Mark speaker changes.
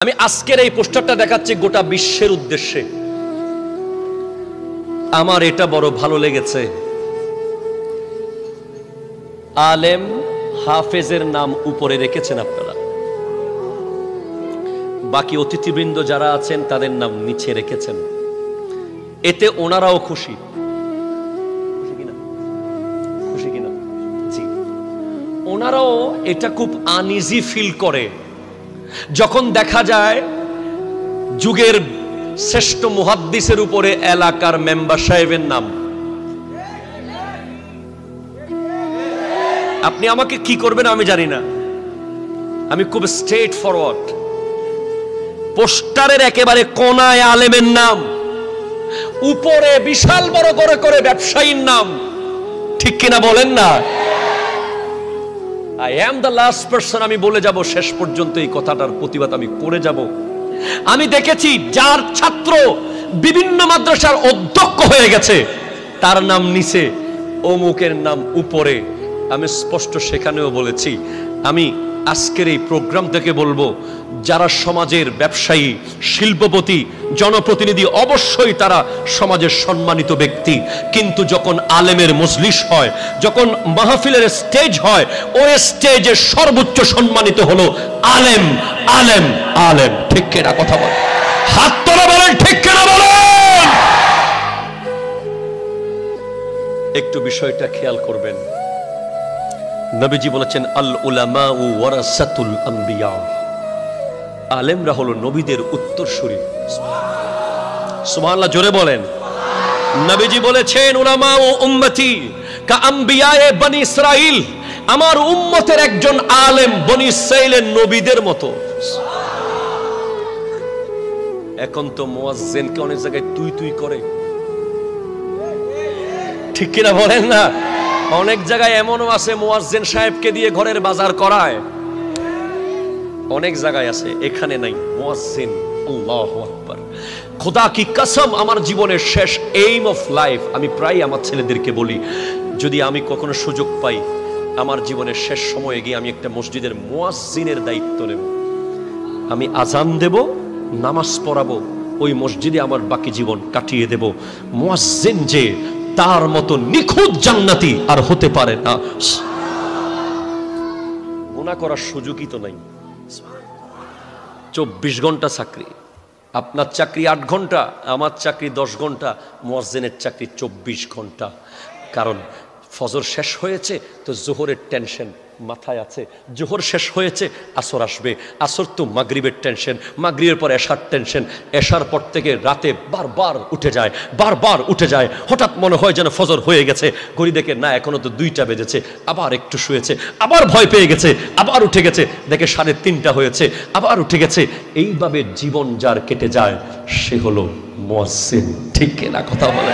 Speaker 1: আমি আজকের এই পোস্টারটা দেখাচ্ছি গোটা বিশ্বের উদ্দেশ্যে। আমার এটা বড় ভালো লেগেছে। আলেম হাফেজের নাম উপরে রেখেছেন আপনারা, বাকি অতিথিবৃন্দ যারা আছেন তাদের নাম নিচে রেখেছেন। এতে ওনারাও খুশি, খুশি কিনা? জি, ওনারাও এটা খুব আনইজি ফিল করে যখন দেখা যায় যুগের শ্রেষ্ঠ মুহাদ্দিসের উপরে এলাকার মেম্বার সাহেবের নাম। আপনি আমাকে কি করবেন আমি জানি না, আমি খুব স্ট্রেট ফরওয়ার্ড। পোস্টারের একেবারে কোনায় আলেমের নাম, উপরে বিশাল বড় করে করে ব্যবসায়ীর নাম। ঠিক কিনা বলেন না? I am the last person, আমি বলে যাব শেষ পর্যন্ত এই কথাটার প্রতিবাদ আমি করে যাব। আমি দেখেছি যার ছাত্র বিভিন্ন মাদ্রাসার অধ্যক্ষ হয়ে গেছে তার নাম নিচে, অমুকের নাম উপরে। আমি স্পষ্ট সেখানেও বলেছি, আমি আজকের এই প্রোগ্রাম থেকে বলবো যারা সমাজের ব্যবসায়ী, শিল্পপতি, জনপ্রতিনিধি অবশ্যই তারা সমাজের সম্মানিত ব্যক্তি, কিন্তু যখন আলেমের মজলিস হয়, যখন মাহফিলের স্টেজ হয়, ওই স্টেজে সর্বোচ্চ সম্মানিত হলো আলেম। আলেম আলেম, ঠিক কিনা? কথা বল, হাত তোলা বলেন, ঠিক কিনা বলেন? একটু বিষয়টা খেয়াল করবেন। নবীজি বলেছেন আল উলামা ওয়ারাসাতুল আম্বিয়া, আলেমরা হলো নবীদের উত্তরসূরি। সুবহানাল্লাহ, জোরে বলেন। নবীজি বলেছেন উলামা ও উম্মতি কা আম্বিয়ায়ে বনি ইসরাইল, আমার উম্মতের একজন আলেম বনি ইসরাইলের নবীদের মতো। এখন তো মুয়াজ্জিনকে অনেক জায়গায় তুই তুই করে, ঠিক কিনা বলেন না? অনেক জায়গায় এমনও আছে মুয়াজ্জিন সাহেবকে দিয়ে ঘরের বাজার করায়, অনেক জায়গায় আছে, এখানে নাই। মুয়াজ্জিন, আল্লাহু আকবার। খোদা কি কসম, আমার জীবনের শেষ এইম অফ লাইফ, আমি প্রায় আমার ছেলেদেরকে বলি, যদি আমি কখনো সুযোগ পাই আমার জীবনের শেষ সময়ে গিয়ে আমি একটা মসজিদের মুয়াজ্জিনের দায়িত্ব নেব, আমি আজান দেব, নামাজ পড়াবো, ওই মসজিদে আমার বাকি জীবন কাটিয়ে দেব। মুয়াজ্জিন যে তার মতো নিখুঁত জান্নাতি আর হতে পারে না। গুনাহ করার সুযোগই তো নাই। 24 ঘন্টা চাকরি, আপনার চাকরি 8 ঘন্টা, আমার চাকরি 10 ঘন্টা, মুয়াজ্জিনের চাকরি 24 ঘন্টা। কারণ ফজর শেষ হয়েছে তো জোহরের টেনশন মাথায় আছে, জোহর শেষ হয়েছে আসর আসবে, আসর তো মাগরিবের টেনশন, মাগরিবের পর এশার টেনশন, এশার পর থেকে রাতে বারবার উঠে যায়, বারবার উঠে যায়। হঠাৎ মনে হয় যেন ফজর হয়ে গেছে, ঘড়ি দেখে না এখনো তো 2টা বেজেছে, আবার একটু শুয়েছে, আবার ভয় পেয়ে গেছে, আবার উঠে গেছে, দেখে 3:30 হয়েছে, আবার উঠে গেছে। এইভাবে জীবন যার কেটে যায় সে হলো মুয়াজ্জিন। ঠিক কিনা? কথা বলে।